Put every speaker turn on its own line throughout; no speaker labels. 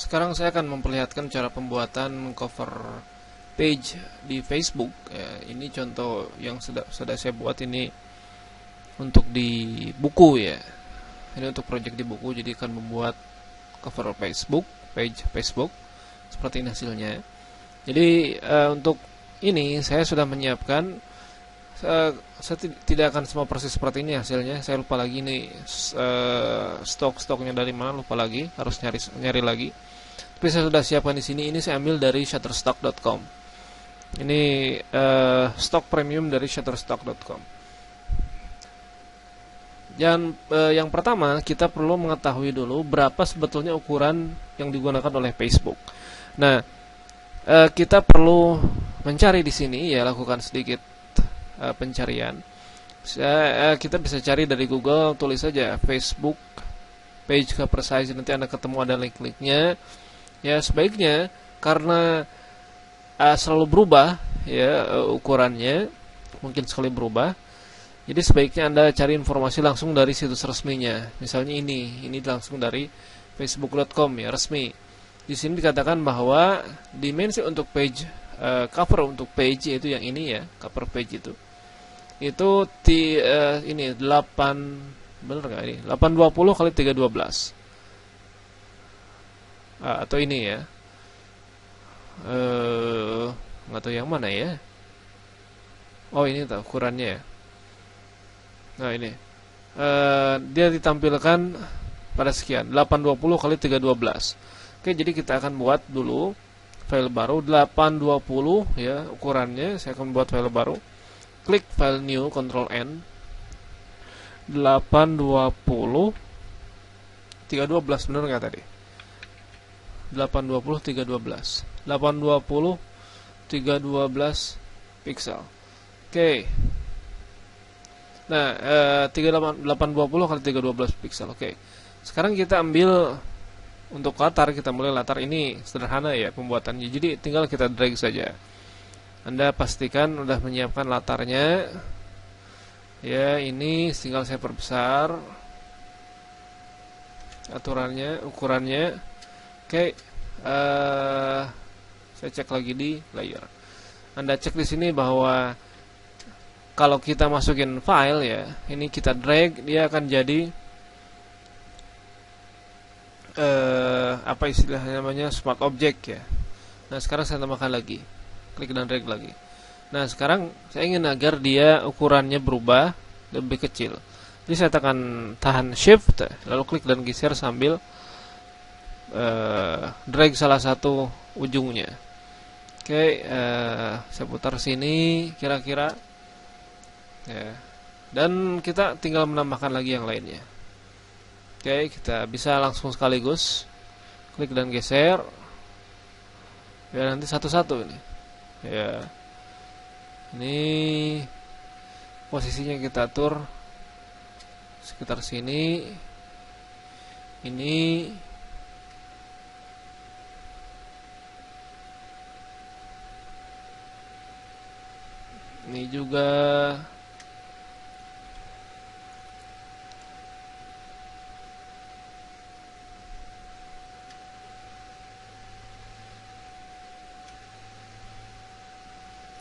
Sekarang saya akan memperlihatkan cara pembuatan cover page di Facebook. Ya, ini contoh yang sudah saya buat ini untuk di buku ya. Ini untuk project di buku, jadi akan membuat cover Facebook, page Facebook seperti ini hasilnya. Jadi untuk ini saya sudah menyiapkan. Saya tidak akan semua persis seperti ini hasilnya. Saya lupa lagi nih stok-stoknya dari mana, lupa lagi, harus nyari lagi. Tapi saya sudah siapkan di sini. Ini saya ambil dari shutterstock.com. Ini stok premium dari shutterstock.com. Dan yang pertama kita perlu mengetahui dulu berapa sebetulnya ukuran yang digunakan oleh Facebook. Nah, kita perlu mencari di sini ya, lakukan sedikit pencarian. Kita bisa cari dari Google, tulis saja Facebook page cover size, nanti Anda ketemu ada link-linknya. Ya, sebaiknya karena selalu berubah ya ukurannya, mungkin sekali berubah. Jadi sebaiknya Anda cari informasi langsung dari situs resminya. Misalnya ini langsung dari facebook.com ya, resmi. Di sini dikatakan bahwa dimensi untuk page cover untuk page yaitu yang ini ya, cover page itu ini 8, benar nggak ini 820 kali 312 atau ini ya, nggak tahu yang mana ya. Oh, ini tahu ukurannya ya. Nah ini dia ditampilkan pada sekian 820 kali 312. Oke, jadi kita akan buat dulu file baru 820 ya ukurannya. Saya akan buat file baru. Klik file new, Ctrl N. 820 312 benar nggak tadi? 820 312 820 312 pixel. Oke. Nah, 820 kali 312 pixel. Oke. Sekarang kita ambil untuk latar, kita mulai latar. Ini sederhana ya pembuatannya. Jadi tinggal kita drag saja. Anda pastikan sudah menyiapkan latarnya. Ya, ini tinggal saya perbesar aturannya, ukurannya. Oke. Saya cek lagi di layer. Anda cek di sini bahwa kalau kita masukin file ya, ini kita drag, dia akan jadi apa istilahnya namanya, smart object ya. Nah, sekarang saya tambahkan lagi, klik dan drag lagi. Nah, sekarang saya ingin agar dia ukurannya berubah lebih kecil. Jadi saya tahan shift, lalu klik dan geser sambil drag salah satu ujungnya. Oke, saya putar sini kira-kira ya. Dan kita tinggal menambahkan lagi yang lainnya. Oke, kita bisa langsung sekaligus klik dan geser ya, nanti satu-satu ini ya. Ini posisinya kita atur sekitar sini. Ini juga.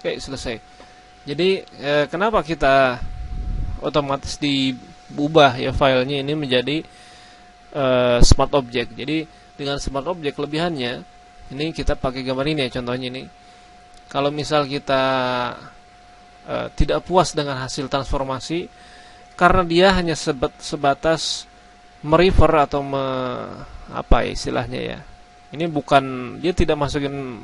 Oke, selesai. Jadi kenapa kita otomatis diubah ya filenya ini menjadi smart object. Jadi dengan smart object kelebihannya ini kita pakai gambar ini ya, contohnya ini. Kalau misal kita tidak puas dengan hasil transformasi karena dia hanya sebatas merefer atau apa ya istilahnya ya. Ini bukan, dia tidak masukin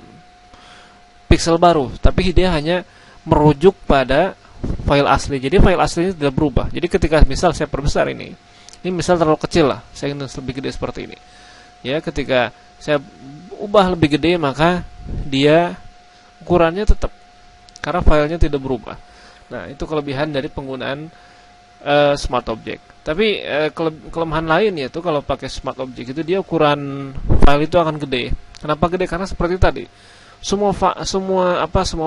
pixel baru, tapi dia hanya merujuk pada file asli. Jadi file aslinya tidak berubah. Jadi ketika misal saya perbesar ini misal terlalu kecil lah, saya ingin lebih gede seperti ini. Ya, ketika saya ubah lebih gede maka dia ukurannya tetap karena filenya tidak berubah. Nah, itu kelebihan dari penggunaan smart object. Tapi kelemahan lain yaitu kalau pakai smart object itu dia ukuran file itu akan gede. Kenapa gede? Karena seperti tadi. Semua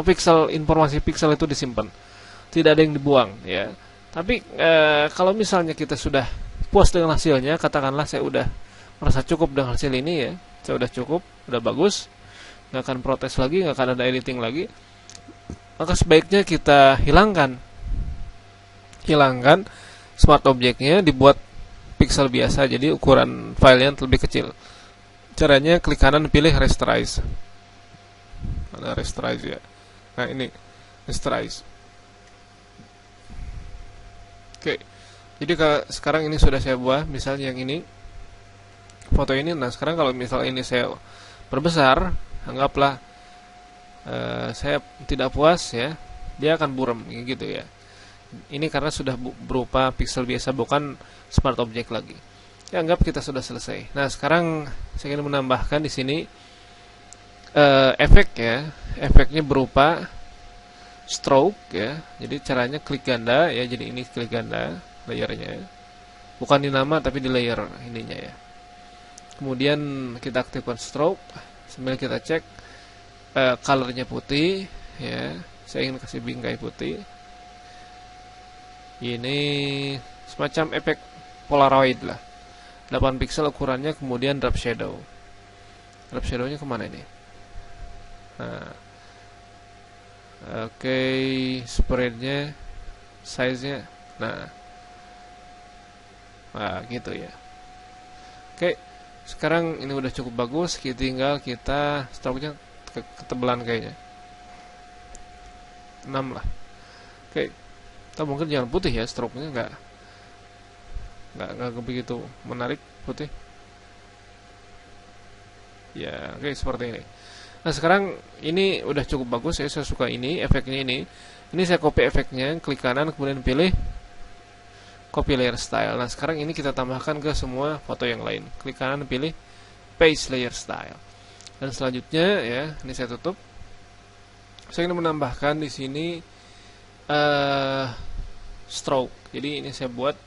pixel, informasi pixel itu disimpan, tidak ada yang dibuang ya. Tapi kalau misalnya kita sudah puas dengan hasilnya, katakanlah saya udah merasa cukup dengan hasil ini ya, saya udah cukup, udah bagus, nggak akan protes lagi, nggak akan ada editing lagi, maka sebaiknya kita hilangkan smart objeknya, dibuat pixel biasa, jadi ukuran filenya lebih kecil. Caranya klik kanan, pilih rasterize. Ada rasterize ya. Nah ini rasterize. Oke. Jadi kalau sekarang ini sudah saya buat, misalnya yang ini, foto ini. Nah sekarang kalau misalnya ini saya perbesar, anggaplah saya tidak puas ya, dia akan buram gitu ya. Ini karena sudah berupa pixel biasa, bukan smart object lagi. Ya, anggap kita sudah selesai. Nah sekarang saya ingin menambahkan di sini efek ya. Efeknya berupa stroke ya. Jadi caranya klik ganda ya. Jadi ini klik ganda layernya, bukan di nama tapi di layer ininya ya. Kemudian kita aktifkan stroke sambil kita cek colornya putih ya. Saya ingin kasih bingkai putih. Ini semacam efek Polaroid lah, 8 pixel ukurannya. Kemudian drop shadow. Drop shadownya kemana ini? Nah, oke, spreadnya, size-nya. Nah, gitu ya. Oke, sekarang ini udah cukup bagus. Tinggal kita stroke-nya ketebalan kayaknya 6 lah. Oke, kita mungkin jangan putih ya, stroke-nya nggak begitu menarik putih. Ya, oke, seperti ini. Nah sekarang ini udah cukup bagus ya, saya suka ini efeknya ini. Ini saya copy efeknya, klik kanan kemudian pilih copy layer style. Nah sekarang ini kita tambahkan ke semua foto yang lain. Klik kanan pilih paste layer style. Dan selanjutnya ya, ini saya tutup. Saya ingin menambahkan di sini stroke. Jadi ini saya buat,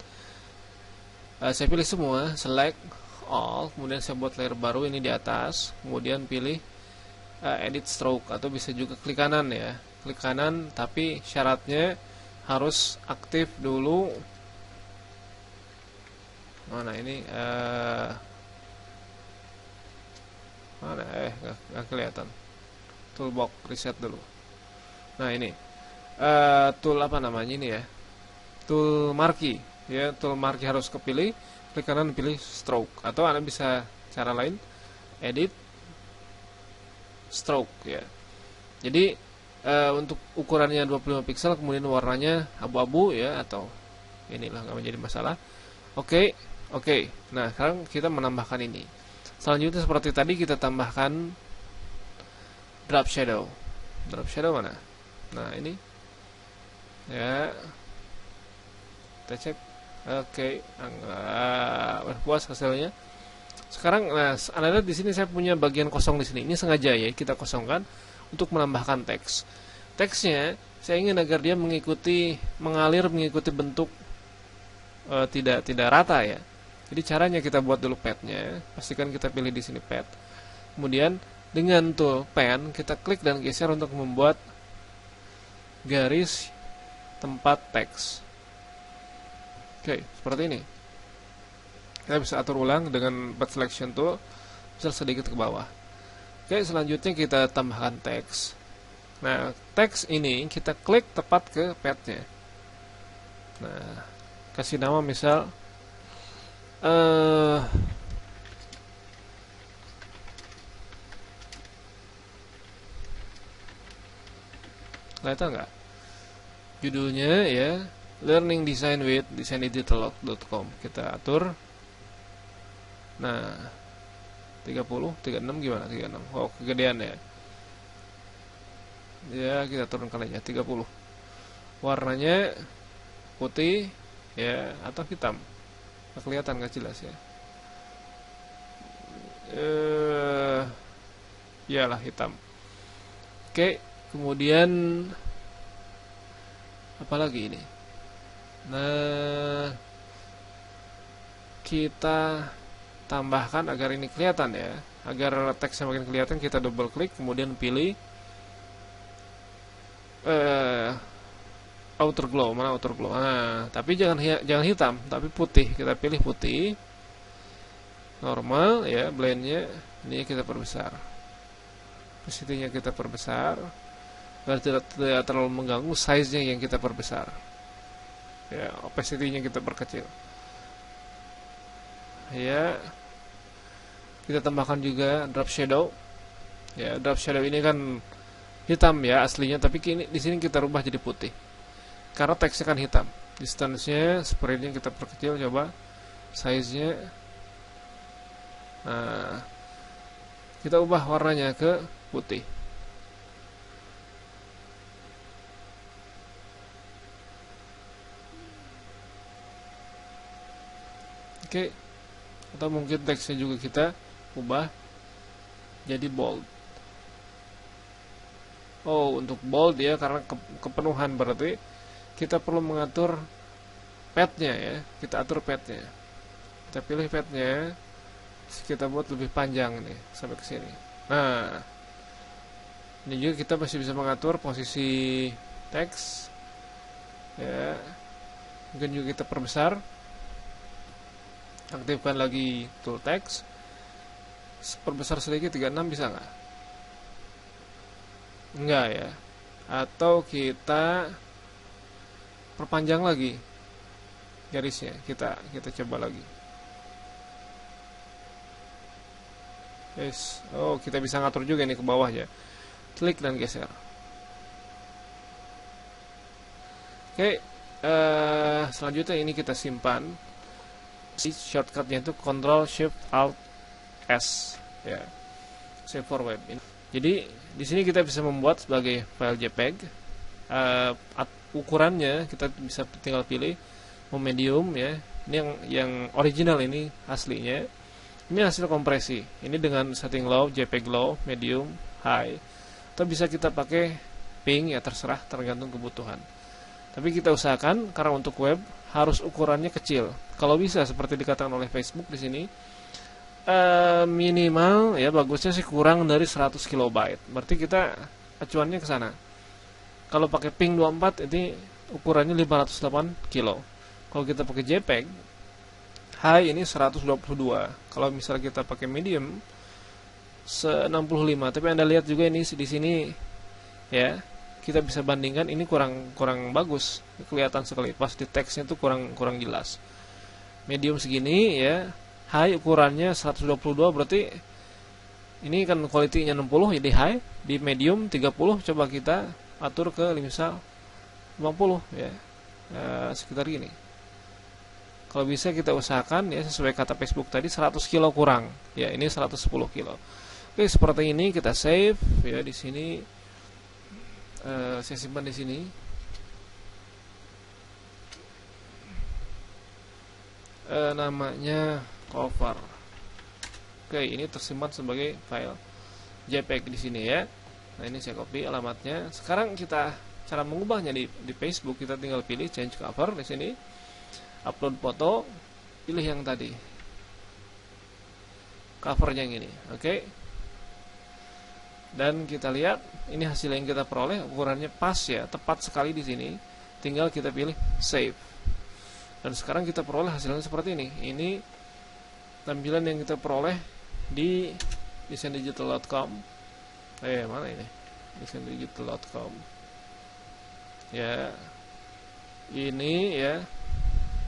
saya pilih semua, select all, kemudian saya buat layer baru ini di atas, kemudian pilih edit stroke, atau bisa juga klik kanan ya, klik kanan, tapi syaratnya harus aktif dulu. Mana ini? Mana? Nggak kelihatan. Toolbox reset dulu. Nah ini tool apa namanya ini ya? Tool marquee ya, tool marquee harus kepilih. Klik kanan pilih stroke, atau Anda bisa cara lain, edit stroke ya. Jadi untuk ukurannya 25 pixel, kemudian warnanya abu-abu ya, atau inilah, nggak menjadi masalah. Oke. Nah sekarang kita menambahkan ini. Selanjutnya seperti tadi kita tambahkan drop shadow. Drop shadow mana? Nah ini ya, kita cek. Oke, puas hasilnya. Sekarang, nah, Anda lihat di sini saya punya bagian kosong di sini. Ini sengaja ya kita kosongkan untuk menambahkan teks. Teksnya saya ingin agar dia mengalir mengikuti bentuk, tidak rata ya. Jadi caranya kita buat dulu padnya. Pastikan kita pilih di sini pad. Kemudian dengan tool pen kita klik dan geser untuk membuat garis tempat teks. Oke, seperti ini. Kita bisa atur ulang dengan path selection tool, bisa sedikit ke bawah. Oke, selanjutnya kita tambahkan teks. Nah, teks ini kita klik tepat ke padnya. Nah, kasih nama misal kelihatan nggak? Judulnya ya, Learning Design with designeditor.com. Kita atur. Nah, 30, 36 gimana? 36. Oh, kegedean ya. Ya, kita turunkan aja 30. Warnanya putih ya, atau hitam. Nggak kelihatan, nggak jelas ya. Iyalah hitam. Oke, kemudian apa lagi ini? Nah, kita tambahkan agar ini kelihatan ya, agar teksnya makin kelihatan. Kita double klik, kemudian pilih outer glow. Mana outer glow? Nah, tapi jangan hitam, tapi putih. Kita pilih putih. normal ya, blendnya ini kita perbesar, opacity-nya kita perbesar biar tidak terlalu mengganggu. Size-nya yang kita perbesar ya, opacity-nya kita perkecil ya. Kita tambahkan juga drop shadow ya. Drop shadow ini kan hitam ya aslinya, tapi di sini kita rubah jadi putih karena teksnya kan hitam. Distance-nya, spread-nya kita perkecil, coba size-nya. Nah, kita ubah warnanya ke putih. Oke. Atau mungkin teksnya juga kita ubah jadi bold. Oh, untuk bold ya, karena kepenuhan berarti kita perlu mengatur padnya ya. Kita atur padnya. Kita pilih padnya. Kita buat lebih panjang nih sampai ke sini. Nah, ini juga kita masih bisa mengatur posisi teks ya. Mungkin juga kita perbesar. Aktifkan lagi tool text. Perbesar sedikit 36 bisa nggak? Enggak ya. Atau kita perpanjang lagi garisnya. Kita coba lagi. Yes. Oh, kita bisa ngatur juga nih ke bawah ya. Klik dan geser. Oke, selanjutnya ini kita simpan. Shortcutnya itu Ctrl Shift Alt S ya. Save for web. Jadi di sini kita bisa membuat sebagai file JPEG. Ukurannya kita bisa tinggal pilih mau medium ya. Ini yang original, ini aslinya. Ini hasil kompresi. Ini dengan setting low, JPEG low, medium, high. Atau bisa kita pakai ping ya, terserah, tergantung kebutuhan. Tapi kita usahakan karena untuk web harus ukurannya kecil. Kalau bisa seperti dikatakan oleh Facebook di sini, minimal ya bagusnya sih kurang dari 100 KB. Berarti kita acuannya ke sana. Kalau pakai ping 24 ini ukurannya 508 kilo. Kalau kita pakai JPEG high ini 122. Kalau misalnya kita pakai medium 65. Tapi Anda lihat juga ini di sini ya, kita bisa bandingkan ini kurang bagus, kelihatan sekali pas di teksnya itu kurang jelas. Medium segini ya, high ukurannya 122, berarti ini kan quality-nya 60 jadi high, di medium 30, coba kita atur ke misal 50 ya. Sekitar gini. Kalau bisa kita usahakan ya sesuai kata Facebook tadi 100 kilo kurang. Ya, ini 110 kilo. Oke, seperti ini kita save ya di sini. Saya simpan di sini. Namanya cover. Oke, ini tersimpan sebagai file JPEG di sini ya. Nah, ini saya copy alamatnya. Sekarang kita cara mengubahnya di Facebook, kita tinggal pilih change cover di sini. Upload foto, pilih yang tadi. Covernya yang ini. Oke. Dan kita lihat ini hasil yang kita peroleh, ukurannya pas ya, tepat sekali di sini. Tinggal kita pilih save. Dan sekarang kita peroleh hasilnya seperti ini. Ini tampilan yang kita peroleh di desaindigital.com. Mana ini? desaindigital.com. Ya. Ini ya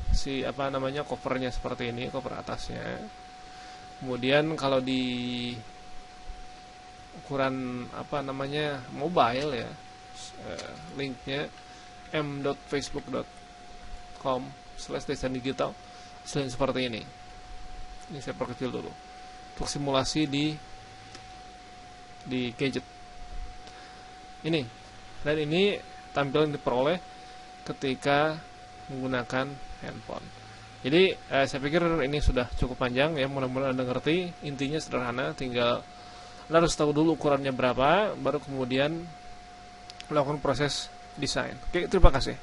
si covernya seperti ini, cover atasnya. Kemudian kalau di ukuran mobile ya, linknya m.facebook.com/desaindigital selain seperti ini. Ini saya perkecil dulu untuk simulasi di gadget ini. Dan ini tampilan diperoleh ketika menggunakan handphone. Jadi saya pikir ini sudah cukup panjang ya, mudah-mudahan Anda ngerti. Intinya sederhana, tinggal Anda harus tahu dulu ukurannya berapa, baru kemudian melakukan proses desain. Oke, terima kasih.